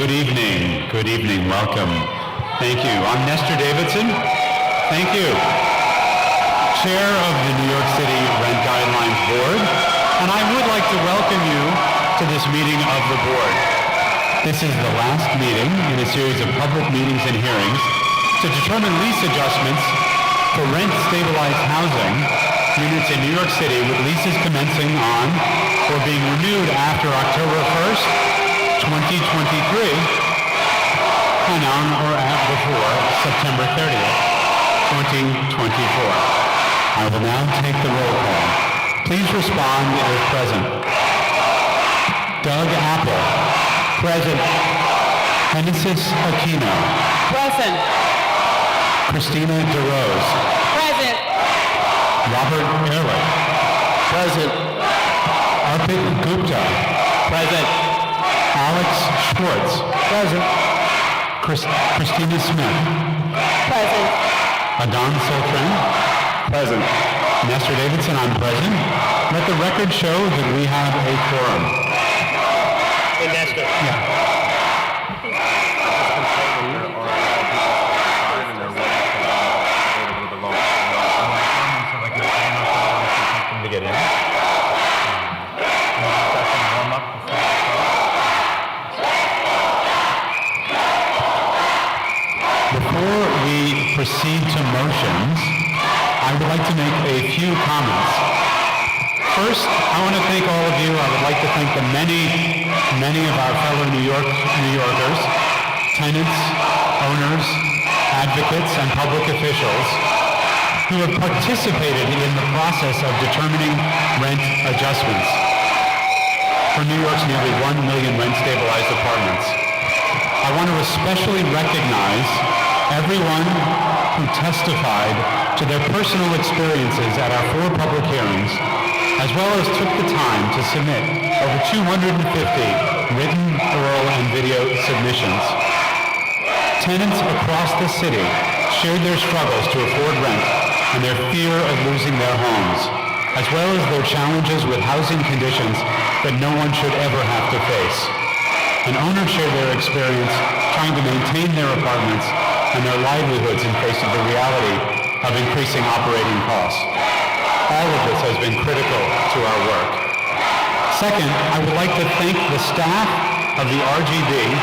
Good evening. Good evening. Welcome. Thank you. I'm Nestor Davidson. Thank you. Chair of the New York City Rent Guidelines Board, and I would like to welcome you to this meeting of the board. This is the last meeting in a series of public meetings and hearings to determine lease adjustments for rent-stabilized housing units in New York City with leases commencing on or being renewed after October 1st, 2023, and on or before September 30th, 2024. I will now take the roll call. Please respond if present. Doug Apple. Present. Genesis Aquino. Present. Christina DeRose. Present. Robert Ehrlich. Present. Arpit Gupta. Present. Alex Schwartz. Present. Christina Smith. Present. Adon Soltran. Present. Nestor Davidson, I'm present. Let the record show that we have a quorum. Hey, Nestor. Yeah. To get in. Before we proceed to motions, I would like to make a few comments. First, I want to thank all of you. I would like to thank the many of our fellow New Yorkers, tenants, owners, advocates, and public officials who have participated in the process of determining rent adjustments for New York's nearly 1 million rent-stabilized apartments. I want to especially recognize everyone who testified to their personal experiences at our 4 public hearings, as well as took the time to submit over 250 written, oral, and video submissions. Tenants across the city shared their struggles to afford rent and their fear of losing their homes, as well as their challenges with housing conditions that no one should ever have to face. And owners shared their experience trying to maintain their apartments and their livelihoods in face of the reality of increasing operating costs. All of this has been critical to our work. Second, I would like to thank the staff of the RGB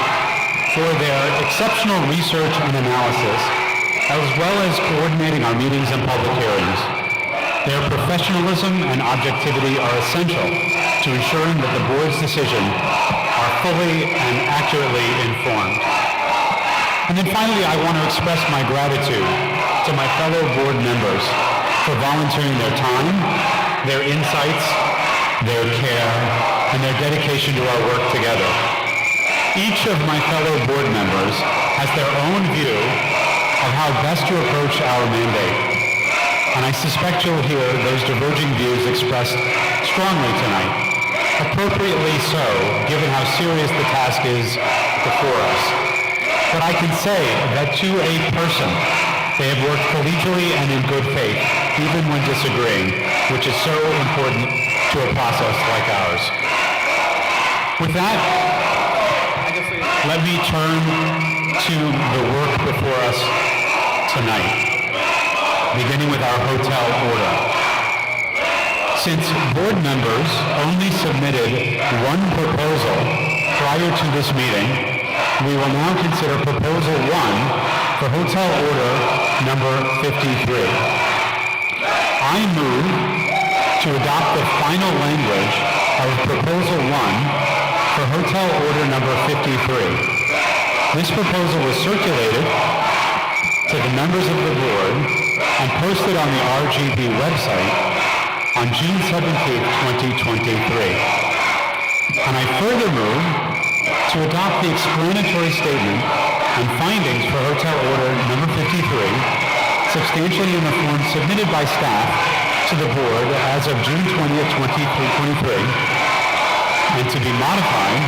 for their exceptional research and analysis, as well as coordinating our meetings and public hearings. Their professionalism and objectivity are essential to ensuring that the board's decisions are fully and accurately informed. And then finally, I want to express my gratitude to my fellow board members for volunteering their time, their insights, their care, and their dedication to our work together. Each of my fellow board members has their own view of how best to approach our mandate. And I suspect you'll hear those diverging views expressed strongly tonight, appropriately so, given how serious the task is before us. But I can say that to a person, they have worked collegially and in good faith, even when disagreeing, which is so important to a process like ours. With that, let me turn to the work before us tonight, beginning with our hotel order. Since board members only submitted one proposal prior to this meeting, we will now consider Proposal 1 for Hotel Order number 53. I move to adopt the final language of Proposal 1 for Hotel Order number 53. This proposal was circulated to the members of the board and posted on the RGB website on June 17th, 2023. And I further move to adopt the explanatory statement and findings for Hotel Order number 53, substantially in the form submitted by staff to the board as of June 20th, 2023, and to be modified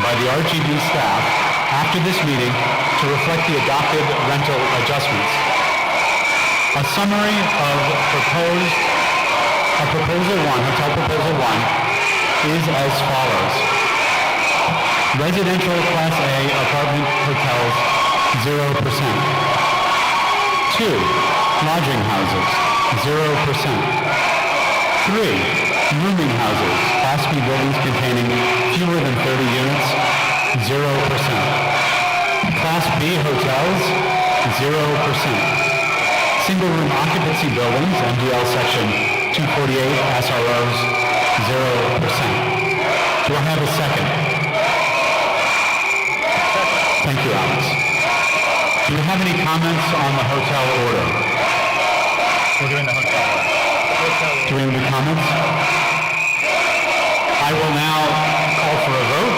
by the RGB staff after this meeting to reflect the adopted rental adjustments. A summary of Proposal 1, Hotel Proposal 1, is as follows. Residential Class A apartment hotels, 0%. 2. Lodging houses, 0%. 3. Rooming houses, Class B buildings containing fewer than 30 units, 0%. Class B hotels, 0%. Single-room occupancy buildings, MDL Section 248, SROs, 0%. Do I have a second? Thank you, Alex. Do you have any comments on the hotel order? We're doing the hotel. Do we have any comments? I will now call for a vote.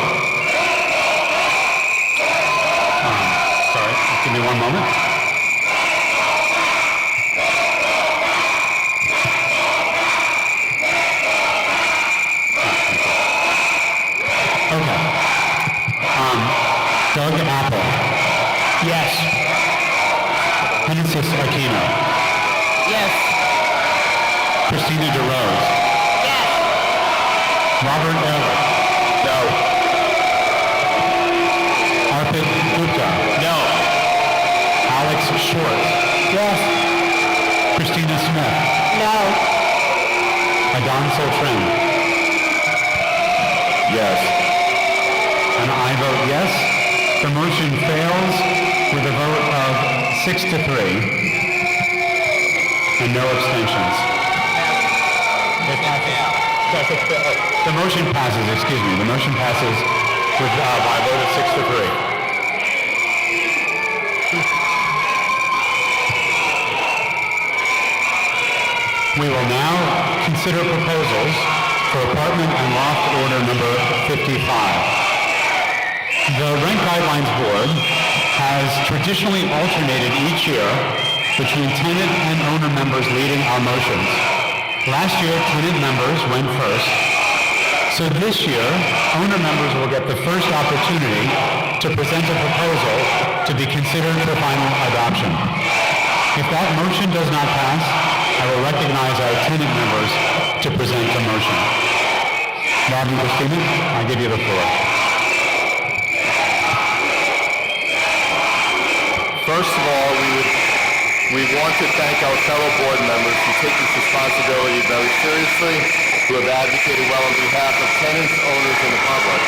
Sorry, give me one moment. Okay. Doug Apple. Yes. Genesis Aquino. Yes. Christina DeRose. Yes. Robert Ehrlich. No. Arpit Gupta. No. Alex Short. Yes. Christina Smith. No. Adon Soltrin. Yes. And I vote yes. The motion fails with a vote of 6-3 and no abstentions. The motion passes, excuse me, the motion passes with by a vote of 6-3. We will now consider proposals for apartment and loft order number 55. The Rent Guidelines Board has traditionally alternated each year between tenant and owner members leading our motions. Last year, tenant members went first. So this year, owner members will get the first opportunity to present a proposal to be considered for final adoption. If that motion does not pass, I will recognize our tenant members to present a motion. Bob and Christina, I give you the floor. First of all, we want to thank our fellow board members who take this responsibility very seriously, who have advocated well on behalf of tenants, owners, and the public.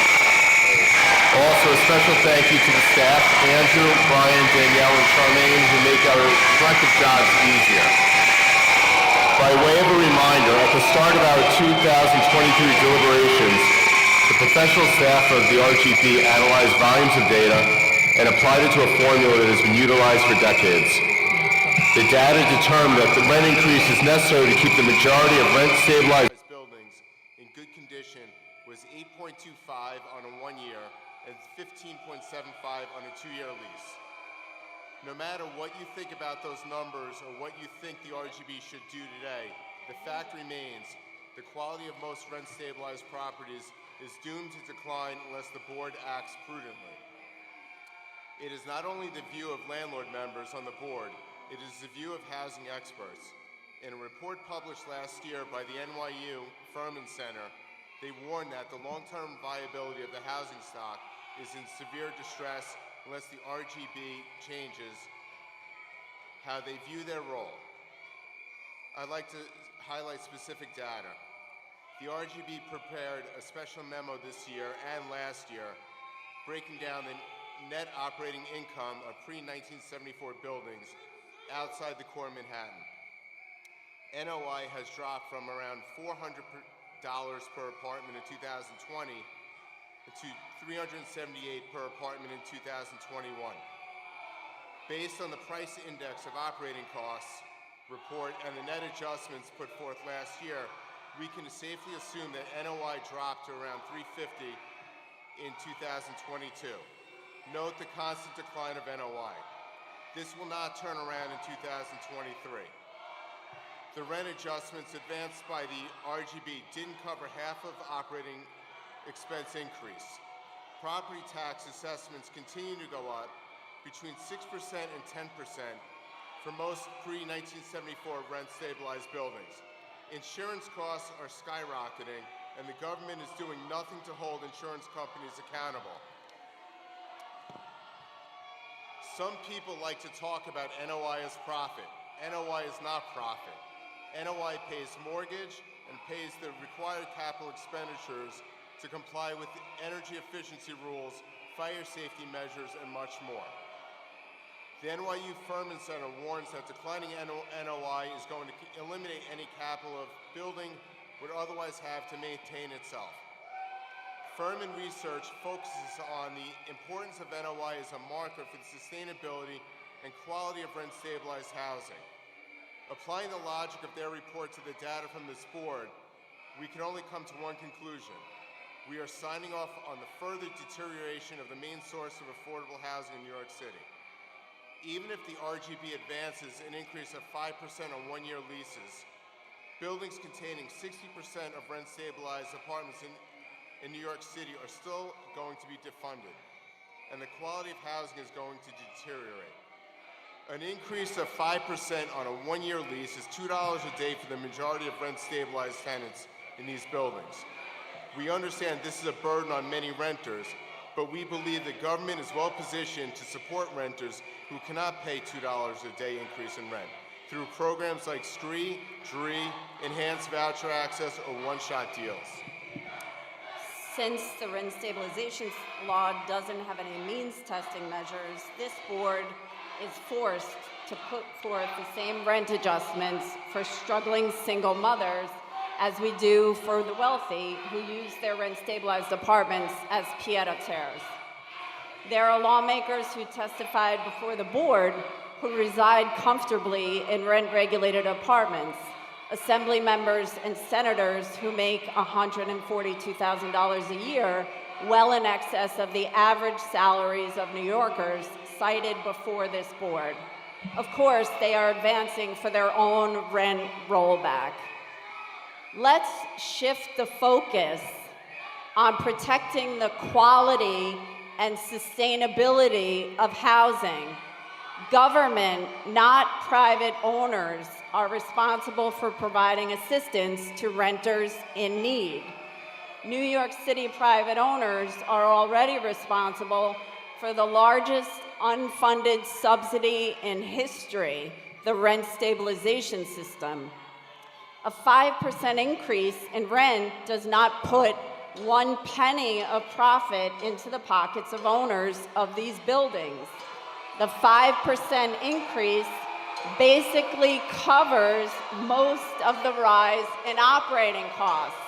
Also, a special thank you to the staff, Andrew, Brian, Danielle, and Charmaine, who make our collective jobs easier. By way of a reminder, at the start of our 2023 deliberations, the professional staff of the RGB analyzed volumes of data and applied it to a formula that has been utilized for decades. The data determined that the rent increase is necessary to keep the majority of rent-stabilized buildings in good condition was 8.25 on a one-year and 15.75 on a two-year lease. No matter what you think about those numbers or what you think the RGB should do today, the fact remains the quality of most rent-stabilized properties is doomed to decline unless the board acts prudently. It is not only the view of landlord members on the board, it is the view of housing experts. In a report published last year by the NYU Furman Center, they warned that the long-term viability of the housing stock is in severe distress unless the RGB changes how they view their role. I'd like to highlight specific data. The RGB prepared a special memo this year and last year breaking down the net operating income of pre-1974 buildings outside the core Manhattan. NOI has dropped from around $400 per apartment in 2020 to $378 per apartment in 2021. Based on the price index of operating costs report and the net adjustments put forth last year, we can safely assume that NOI dropped to around $350 in 2022. Note the constant decline of NOI. This will not turn around in 2023. The rent adjustments advanced by the RGB didn't cover half of operating expense increase. Property tax assessments continue to go up between 6% and 10% for most pre-1974 rent-stabilized buildings. Insurance costs are skyrocketing, and the government is doing nothing to hold insurance companies accountable. Some people like to talk about NOI as profit. NOI is not profit. NOI pays mortgage and pays the required capital expenditures to comply with the energy efficiency rules, fire safety measures, and much more. The NYU Furman Center warns that declining NOI is going to eliminate any capital a building would otherwise have to maintain itself. Furman research focuses on the importance of NOI as a marker for the sustainability and quality of rent-stabilized housing. Applying the logic of their report to the data from this board, we can only come to one conclusion. We are signing off on the further deterioration of the main source of affordable housing in New York City. Even if the RGB advances an increase of 5% on one-year leases, buildings containing 60% of rent-stabilized apartments in New York City are still going to be defunded, and the quality of housing is going to deteriorate. An increase of 5% on a one-year lease is $2 a day for the majority of rent-stabilized tenants in these buildings. We understand this is a burden on many renters, but we believe the government is well positioned to support renters who cannot pay $2 a day increase in rent through programs like STREE, DREE, enhanced voucher access, or one-shot deals. Since the rent stabilization law doesn't have any means testing measures, this board is forced to put forth the same rent adjustments for struggling single mothers as we do for the wealthy who use their rent-stabilized apartments as pied-à-terres. There are lawmakers who testified before the board who reside comfortably in rent-regulated apartments, assembly members and senators who make $142,000 a year, well in excess of the average salaries of New Yorkers cited before this board. Of course, they are advancing for their own rent rollback. Let's shift the focus on protecting the quality and sustainability of housing. Government, not private owners, are responsible for providing assistance to renters in need. New York City private owners are already responsible for the largest unfunded subsidy in history, the rent stabilization system. A 5% increase in rent does not put 1 penny of profit into the pockets of owners of these buildings. The 5% increase basically covers most of the rise in operating costs.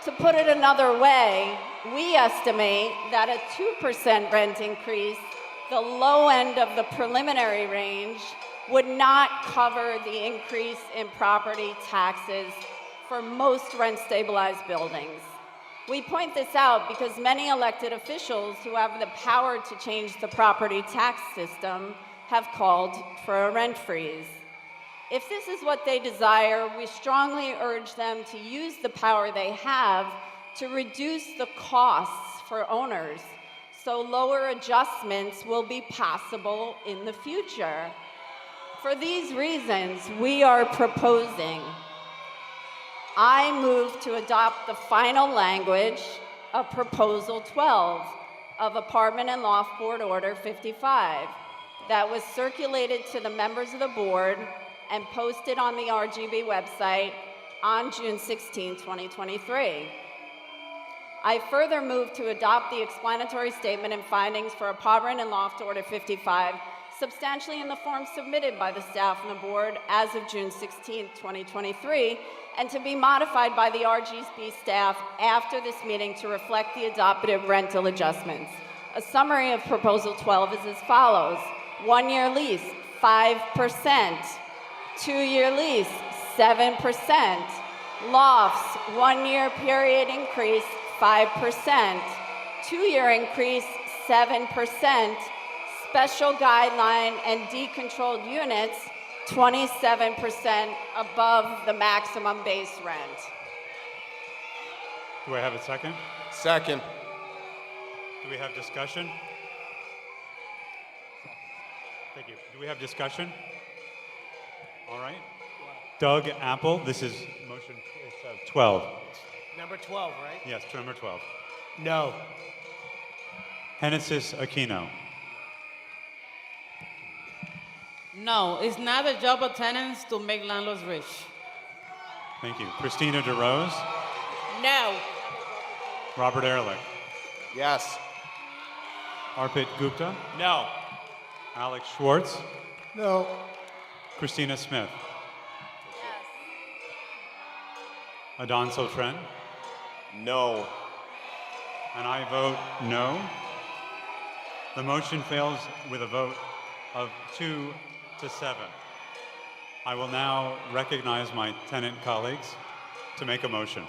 To put it another way, we estimate that a 2% rent increase, the low end of the preliminary range, would not cover the increase in property taxes for most rent-stabilized buildings. We point this out because many elected officials who have the power to change the property tax system have called for a rent freeze. If this is what they desire, we strongly urge them to use the power they have to reduce the costs for owners, so lower adjustments will be possible in the future. For these reasons, we are proposing, I move to adopt the final language of Proposal 12 of Apartment and Loft Board Order 55 that was circulated to the members of the board and posted on the RGB website on June 16, 2023. I further move to adopt the explanatory statement and findings for Apartment and Loft Order 55 substantially in the form submitted by the staff and the board as of June 16, 2023, and to be modified by the RGB staff after this meeting to reflect the adopted rental adjustments. A summary of Proposal 12 is as follows. 1-year lease, 5%. 2-year lease, 7%. Lofts, 1-year period increase, 5%. 2-year increase, 7%. Special guideline and decontrolled units, 27% above the maximum base rent. Do I have a second? Second. Do we have discussion? Thank you. Do we have discussion? All right. Doug Apple, this is motion 12. Number 12, right? Yes, number 12. No. Genesis Aquino. No, it's not the job of tenants to make landlords rich. Thank you. Christina DeRose, No. Robert Ehrlich, Yes. Arpit Gupta, No. Alex Schwartz, No. Christina Smith, Adon Sotren, No. and I vote no. The motion fails with a vote of 2 to 7. I will now recognize my tenant colleagues to make a motion.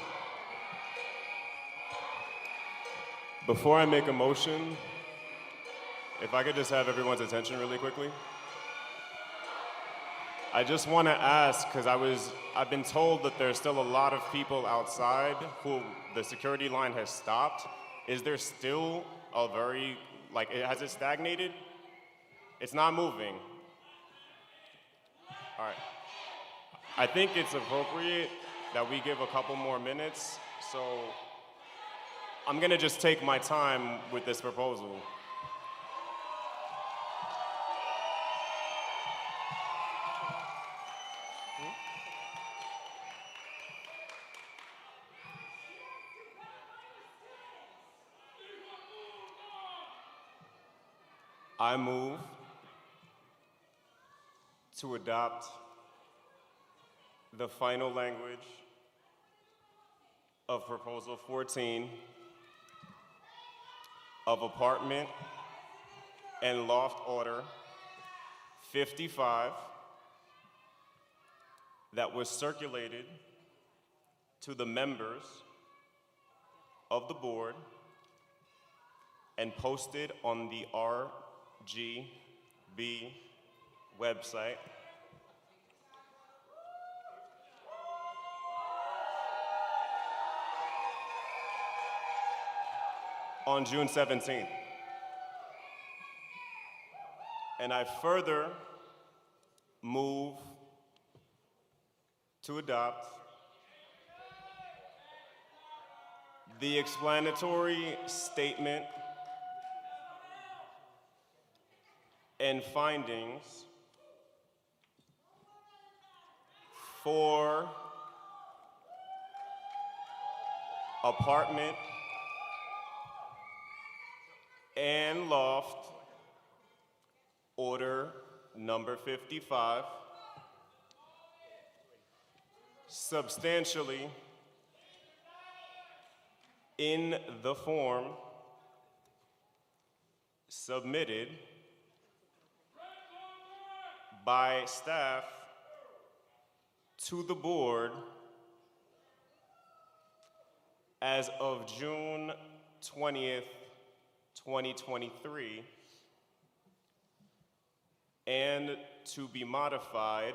Before I make a motion, if I could just have everyone's attention really quickly. I just want to ask, because I've been told that there's still a lot of people outside who the security line has stopped. Is there still a very, has it stagnated? It's not moving. All right. I think it's appropriate that we give a couple more minutes, so I'm gonna just take my time with this proposal. I move to adopt the final language of Proposal 14 of Apartment and Loft Order 55 that was circulated to the members of the board and posted on the RGB website on June 17th. And I further move to adopt the explanatory statement and findings for apartment and loft order number 55, substantially in the form submitted by staff to the board as of June 20th, 2023, and to be modified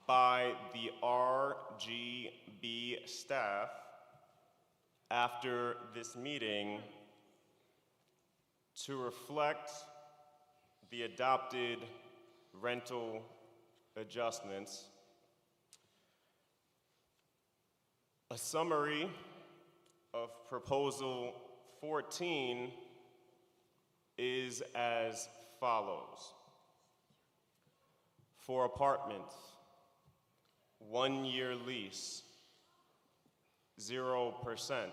by the RGB staff after this meeting to reflect the adopted rental adjustments. A summary of Proposal 14 is as follows. For apartments, 1-year lease, 0%.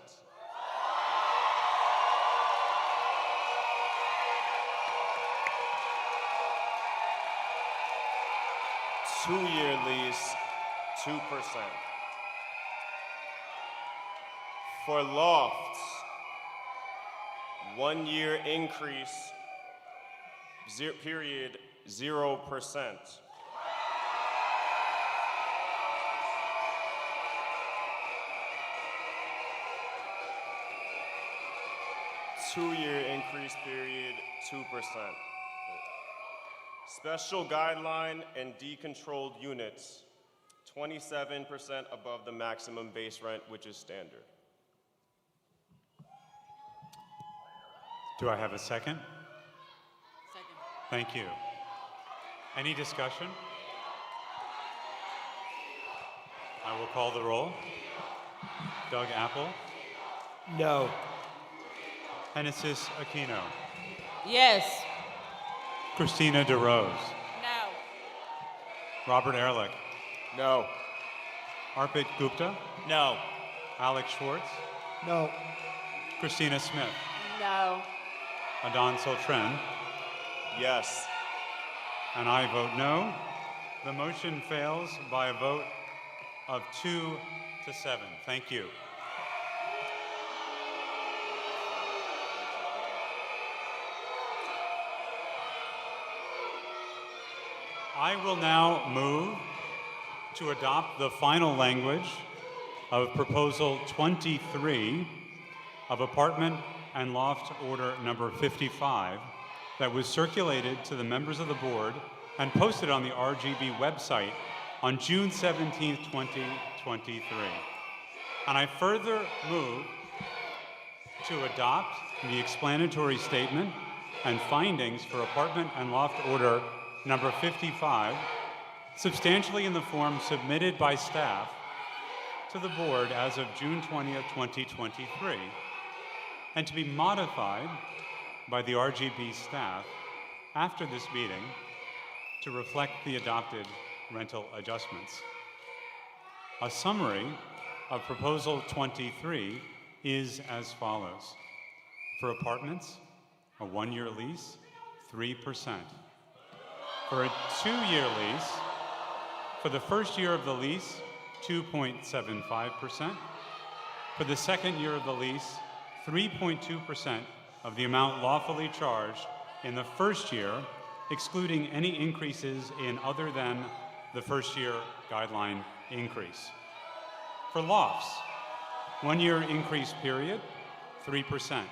Two-year lease, 2%. For lofts, 1-year increase, period, 0%. Two-year increase period, 2%. Special guideline and decontrolled units, 27% above the maximum base rent, which is standard. Do I have a second? Second. Thank you. Any discussion? I will call the roll. Doug Apple, No. Genesis Aquino, Yes. Christina DeRose. No. Robert Ehrlich. No. Arpit Gupta. No. Alex Schwartz. No. Christina Smith. No. Adon Soltren. Yes. And I vote no. The motion fails by a vote of 2 to 7. Thank you. I will now move to adopt the final language of Proposal 23 of Apartment and Loft Order Number 55 that was circulated to the members of the board and posted on the RGB website on June 17, 2023. And I further move to adopt the explanatory statement and findings for Apartment and Loft Order Number 55, substantially in the form submitted by staff to the board as of June 20th, 2023, and to be modified by the RGB staff after this meeting to reflect the adopted rental adjustments. A summary of Proposal 23 is as follows. For apartments, a 1-year lease, 3%. For a 2-year lease, for the first year of the lease, 2.75%. For the second year of the lease, 3.2% of the amount lawfully charged in the first year, excluding any increases in other than the first year guideline increase. For lofts, 1-year increase period, 3%.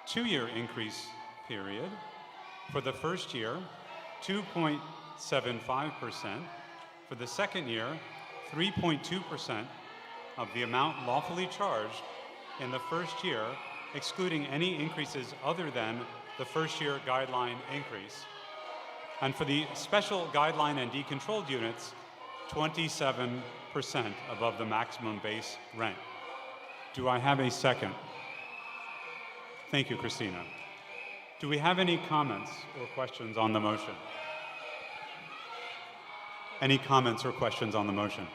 2-year increase period. For the first year, 2.75%. For the second year, 3.2% of the amount lawfully charged in the first year, excluding any increases other than the first year guideline increase. And for the special guideline and decontrolled units, 27% above the maximum base rent. Do I have a second? Thank you, Christina. Do we have any comments or questions on the motion? Any comments or questions on the motion?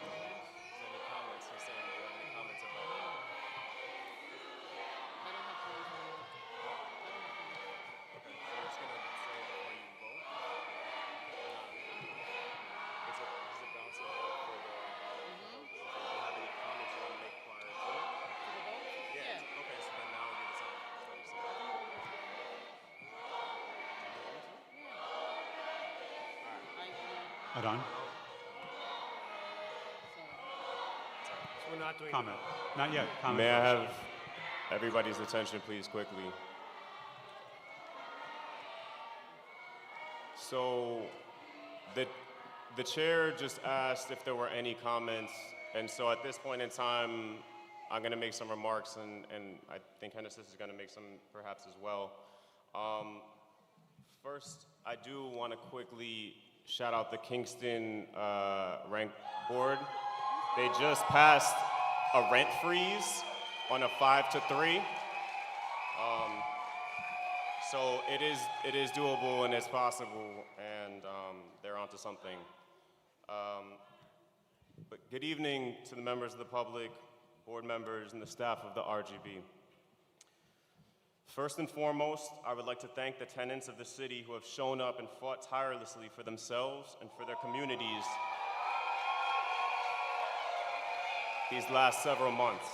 Adon? So we're not doing Comment. Not yet. Comment. May I first. have everybody's attention, please, quickly? So, the chair just asked if there were any comments, and so at this point in time, I'm going to make some remarks, and I think Hennessy's is going to make some perhaps as well. First, I do want to quickly shout out the Kingston Rent Board. They just passed a rent freeze on a 5 to 3. So it is doable and it's possible, and they're onto something. But good evening to the members of the public, board members, and the staff of the RGB. First and foremost, I would like to thank the tenants of the city who have shown up and fought tirelessly for themselves and for their communities these last several months.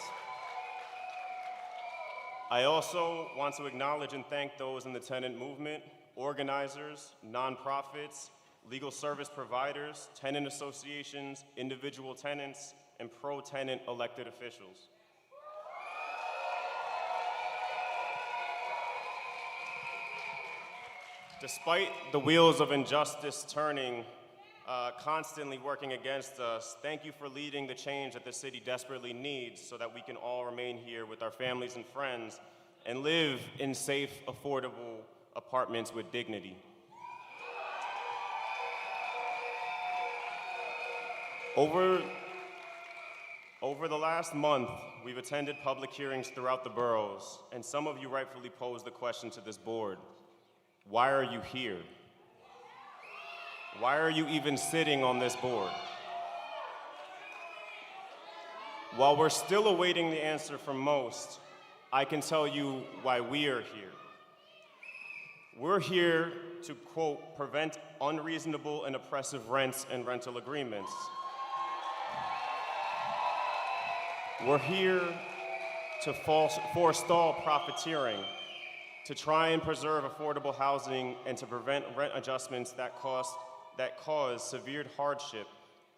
I also want to acknowledge and thank those in the tenant movement, organizers, nonprofits, legal service providers, tenant associations, individual tenants, and pro-tenant elected officials. Despite the wheels of injustice turning, constantly working against us, thank you for leading the change that the city desperately needs so that we can all remain here with our families and friends and live in safe, affordable apartments with dignity. Over the last month, we've attended public hearings throughout the boroughs, and some of you rightfully posed the question to this board: why are you here? Why are you even sitting on this board? While we're still awaiting the answer from most, I can tell you why we are here. We're here to, quote, prevent unreasonable and oppressive rents and rental agreements. We're here to forestall profiteering, to try and preserve affordable housing, and to prevent rent adjustments that cause severe hardship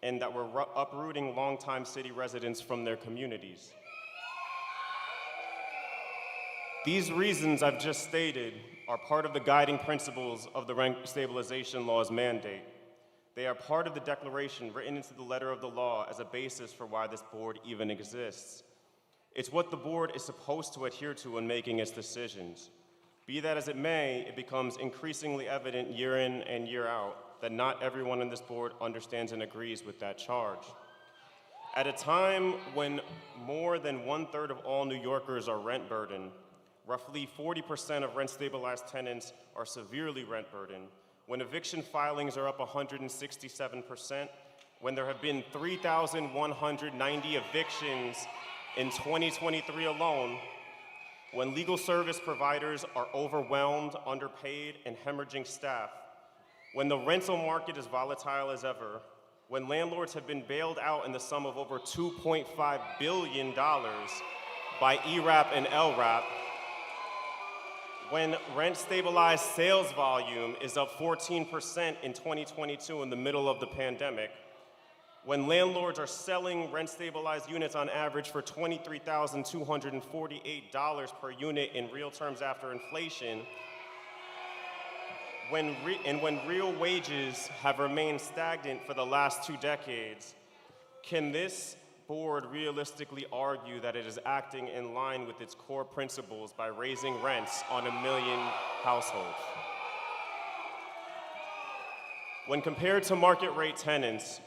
and that were uprooting longtime city residents from their communities. These reasons I've just stated are part of the guiding principles of the rent stabilization law's mandate. They are part of the declaration written into the letter of the law as a basis for why this board even exists. It's what the board is supposed to adhere to when making its decisions. Be that as it may, it becomes increasingly evident year in and year out that not everyone on this board understands and agrees with that charge. At a time when more than 1/3 of all New Yorkers are rent burdened, roughly 40% of rent-stabilized tenants are severely rent burdened, when eviction filings are up 167%, when there have been 3,190 evictions in 2023 alone, when legal service providers are overwhelmed, underpaid, and hemorrhaging staff, when the rental market is volatile as ever, when landlords have been bailed out in the sum of over $2.5 billion by ERAP and LRAP, when rent-stabilized sales volume is up 14% in 2022 in the middle of the pandemic, when landlords are selling rent-stabilized units on average for $23,248 per unit in real terms after inflation, when real wages have remained stagnant for the last 2 decades, can this board realistically argue that it is acting in line with its core principles by raising rents on 1 million households? When compared to market rate tenants,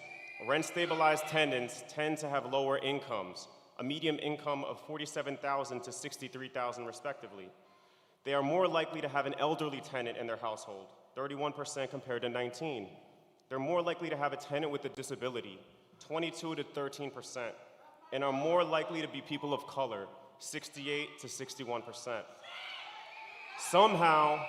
rent-stabilized tenants tend to have lower incomes, a median income of $47,000 to $63,000 respectively. They are more likely to have an elderly tenant in their household, 31% compared to 19%. They're more likely to have a tenant with a disability, 22 to 13%, and are more likely to be people of color, 68 to 61%. Somehow,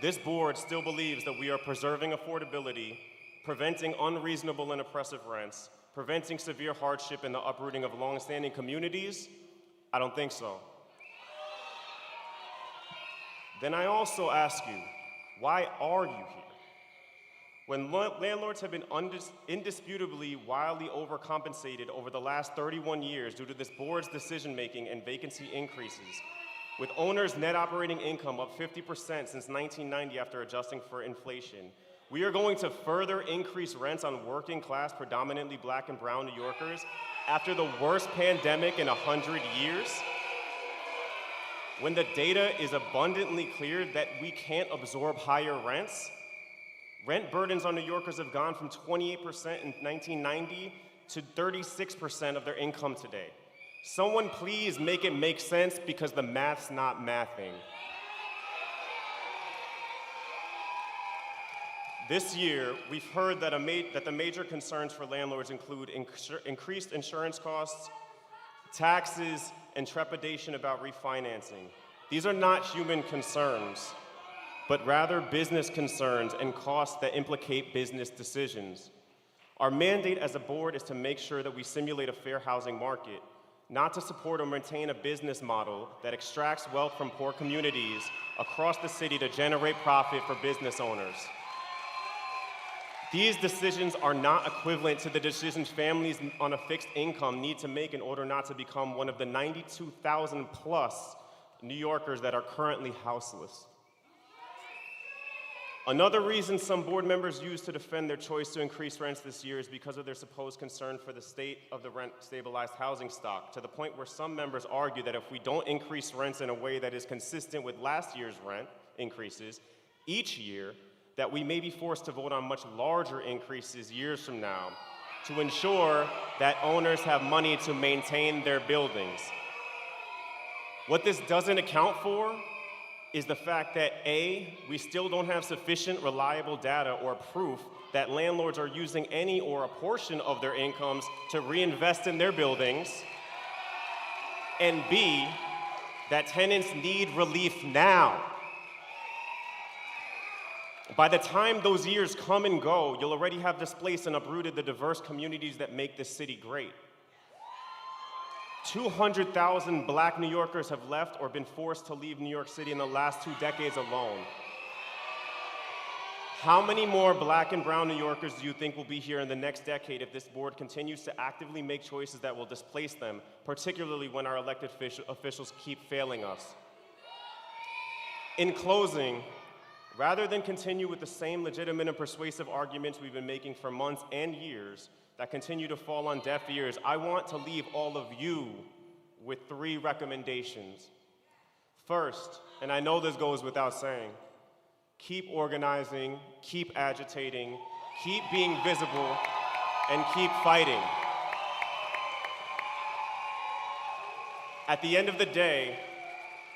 this board still believes that we are preserving affordability, preventing unreasonable and oppressive rents, preventing severe hardship and the uprooting of long-standing communities? I don't think so. Then I also ask you, why are you here? When landlords have been indisputably wildly overcompensated over the last 31 years due to this board's decision-making and vacancy increases, with owners' net operating income up 50% since 1990 after adjusting for inflation, we are going to further increase rents on working-class, predominantly Black and brown New Yorkers after the worst pandemic in 100 years? When the data is abundantly clear that we can't absorb higher rents? Rent burdens on New Yorkers have gone from 28% in 1990 to 36% of their income today. Someone please make it make sense because the math's not mathing. This year, we've heard that the major concerns for landlords include increased insurance costs, taxes, and trepidation about refinancing. These are not human concerns, but rather business concerns and costs that implicate business decisions. Our mandate as a board is to make sure that we simulate a fair housing market, not to support or maintain a business model that extracts wealth from poor communities across the city to generate profit for business owners. These decisions are not equivalent to the decisions families on a fixed income need to make in order not to become one of the 92,000 plus New Yorkers that are currently houseless. Another reason some board members use to defend their choice to increase rents this year is because of their supposed concern for the state of the rent-stabilized housing stock, to the point where some members argue that if we don't increase rents in a way that is consistent with last year's rent increases each year, that we may be forced to vote on much larger increases years from now to ensure that owners have money to maintain their buildings. What this doesn't account for is the fact that A, we still don't have sufficient reliable data or proof that landlords are using any or a portion of their incomes to reinvest in their buildings, and B, that tenants need relief now. By the time those years come and go, you'll already have displaced and uprooted the diverse communities that make this city great. 200,000 Black New Yorkers have left or been forced to leave New York City in the last 2 decades alone. How many more Black and brown New Yorkers do you think will be here in the next decade if this board continues to actively make choices that will displace them, particularly when our elected officials keep failing us? In closing, rather than continue with the same legitimate and persuasive arguments we've been making for months and years that continue to fall on deaf ears, I want to leave all of you with 3 recommendations. First, and I know this goes without saying, keep organizing, keep agitating, keep being visible, and keep fighting. At the end of the day,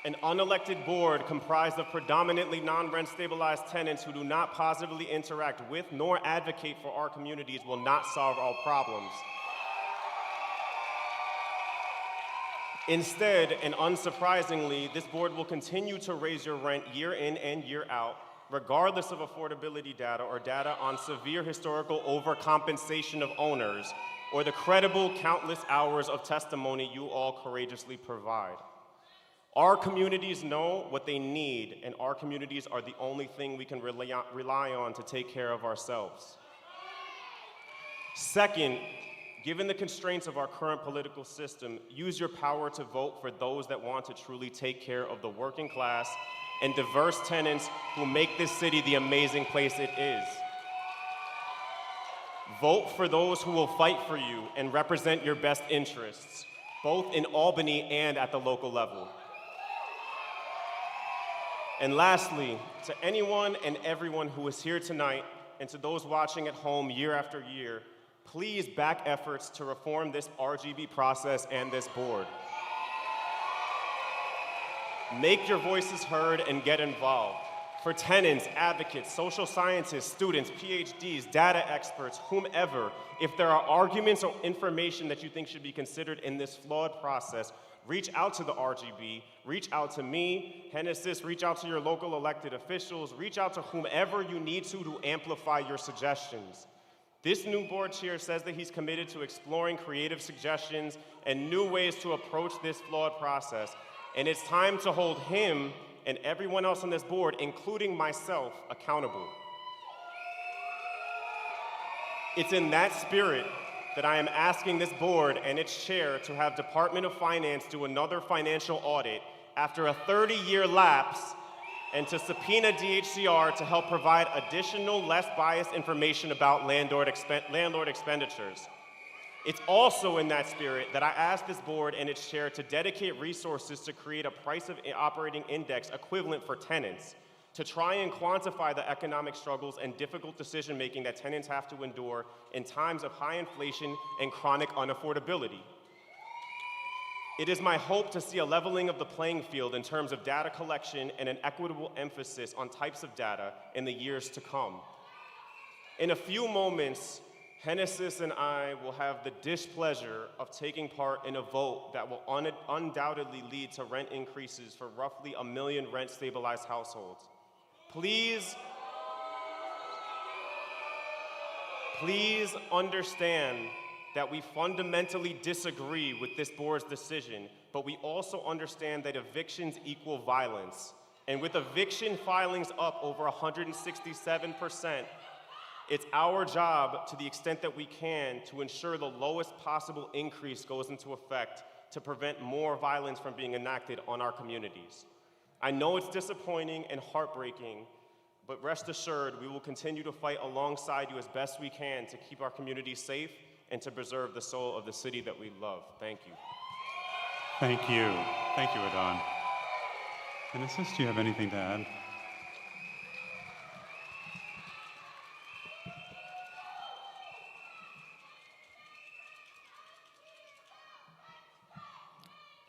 an unelected board comprised of predominantly non-rent stabilized tenants who do not positively interact with nor advocate for our communities will not solve our problems. Instead, and unsurprisingly, this board will continue to raise your rent year in and year out, regardless of affordability data or data on severe historical overcompensation of owners, or the credible countless hours of testimony you all courageously provide. Our communities know what they need, and our communities are the only thing we can rely on to take care of ourselves. Second, given the constraints of our current political system, use your power to vote for those that want to truly take care of the working class and diverse tenants who make this city the amazing place it is. Vote for those who will fight for you and represent your best interests, both in Albany and at the local level. And lastly, to anyone and everyone who is here tonight, and to those watching at home year after year, please back efforts to reform this RGB process and this board. Make your voices heard and get involved. For tenants, advocates, social scientists, students, PhDs, data experts, whomever, if there are arguments or information that you think should be considered in this flawed process, reach out to the RGB, reach out to me, Hennessis, reach out to your local elected officials, reach out to whomever you need to amplify your suggestions. This new board chair says that he's committed to exploring creative suggestions and new ways to approach this flawed process, and it's time to hold him and everyone else on this board, including myself, accountable. It's in that spirit that I am asking this board and its chair to have Department of Finance do another financial audit after a 30-year lapse, and to subpoena DHCR to help provide additional, less biased information about landlord expenditures. It's also in that spirit that I ask this board and its chair to dedicate resources to create a price of operating index equivalent for tenants, to try and quantify the economic struggles and difficult decision-making that tenants have to endure in times of high inflation and chronic unaffordability. It is my hope to see a leveling of the playing field in terms of data collection and an equitable emphasis on types of data in the years to come. In a few moments, Hennessis and I will have the displeasure of taking part in a vote that will undoubtedly lead to rent increases for roughly 1 million rent-stabilized households. Please understand that we fundamentally disagree with this board's decision, but we also understand that evictions equal violence. And with eviction filings up over 167%, it's our job, to the extent that we can, to ensure the lowest possible increase goes into effect to prevent more violence from being enacted on our communities. I know it's disappointing and heartbreaking, but rest assured, we will continue to fight alongside you as best we can to keep our communities safe and to preserve the soul of the city that we love. Thank you. Thank you. Thank you, Adon. Hennessis, do you have anything to add?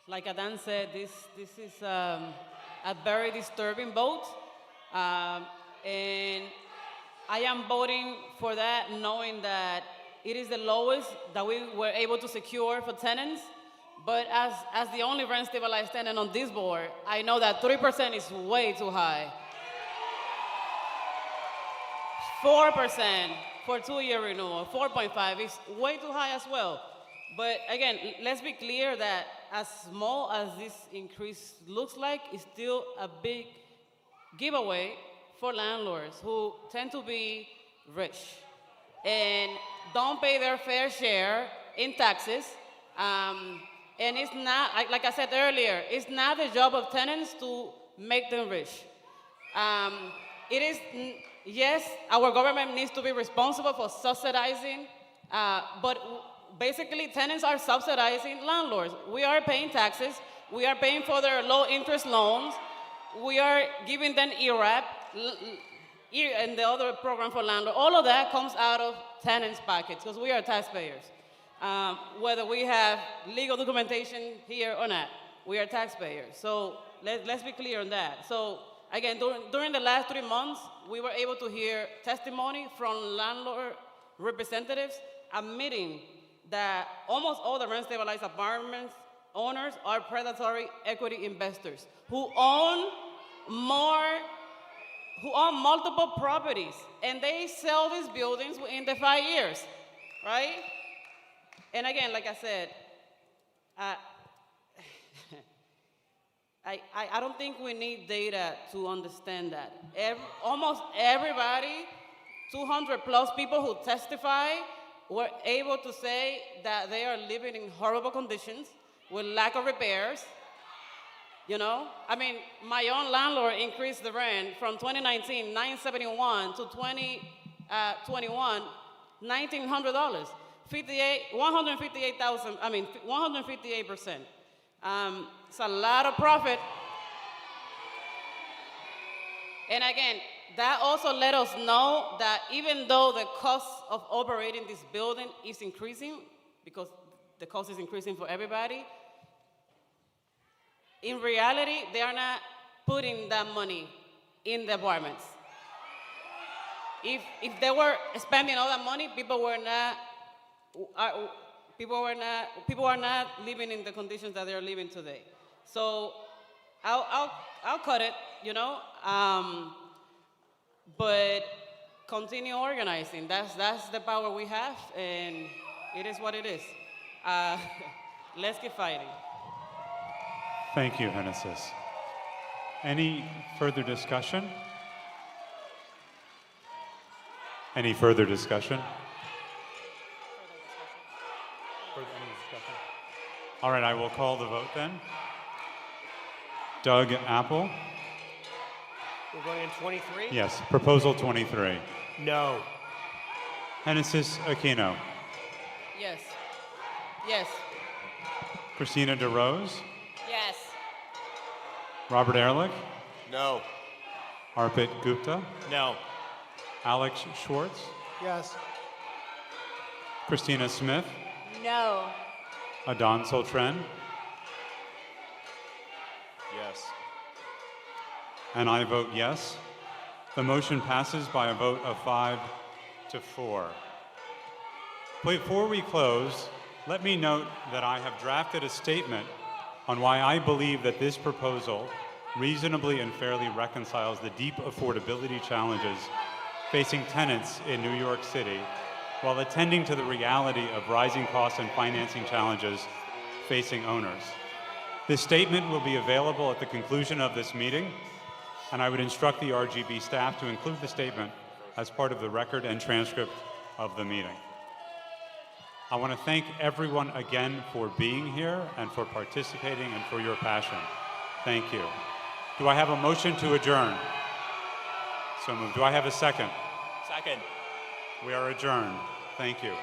Like Adan said, this is a a very disturbing vote. And I am voting for that, knowing that it is the lowest that we were able to secure for tenants. But as the only rent stabilized tenant on this board, I know that 3% is way too high. 4% for 2-year renewal, 4.5 is way too high as well. But again, let's be clear that as small as this increase looks like, it's still a big giveaway for landlords who tend to be rich and don't pay their fair share in taxes. And it's not, like I said earlier, it's not the job of tenants to make them rich. It is, yes, our government needs to be responsible for subsidizing, but basically tenants are subsidizing landlords. We are paying taxes, we are paying for their low interest loans, we are giving them ERAP, and the other program for landlords. All of that comes out of tenants' pockets because we are taxpayers. Whether we have legal documentation here or not, we are taxpayers. So let's be clear on that. So again, during the last 3 months, we were able to hear testimony from landlord representatives admitting that almost all the rent-stabilized apartments owners are predatory equity investors who own multiple properties, and they sell these buildings within the 5 years, right? And again, like I said, I don't think we need data to understand that. Almost everybody, 200 plus people who testify, were able to say that they are living in horrible conditions with lack of repairs. You know, I mean, my own landlord increased the rent from 2019, $971 to 2021, $1,900. 158,000, I mean, 158%. It's a lot of profit. And again, that also let us know that even though the cost of operating this building is increasing, because the cost is increasing for everybody, in reality, they are not putting that money in the apartments. If they were spending all that money, people are not living in the conditions that they're living today. So I'll cut it, you know, but continue organizing. That's the power we have, and it is what it is. Let's keep fighting. Thank you, Genesis. Any further discussion? Any further discussion? All right, I will call the vote then. Doug Apple? We're going in 23? Yes, proposal 23. No. Genesis Aquino? Yes. Yes. Christina DeRose? Yes. Robert Ehrlich? No. Arpit Gupta? No. Alex Schwartz? Yes. Christina Smith? No. Adon Soltren? Yes. And I vote yes. The motion passes by a vote of 5 to 4. Before we close, let me note that I have drafted a statement on why I believe that this proposal reasonably and fairly reconciles the deep affordability challenges facing tenants in New York City while attending to the reality of rising costs and financing challenges facing owners. This statement will be available at the conclusion of this meeting, and I would instruct the RGB staff to include the statement as part of the record and transcript of the meeting. I want to thank everyone again for being here and for participating and for your passion. Thank you. Do I have a motion to adjourn? So moved. Do I have a second? Second. We are adjourned. Thank you.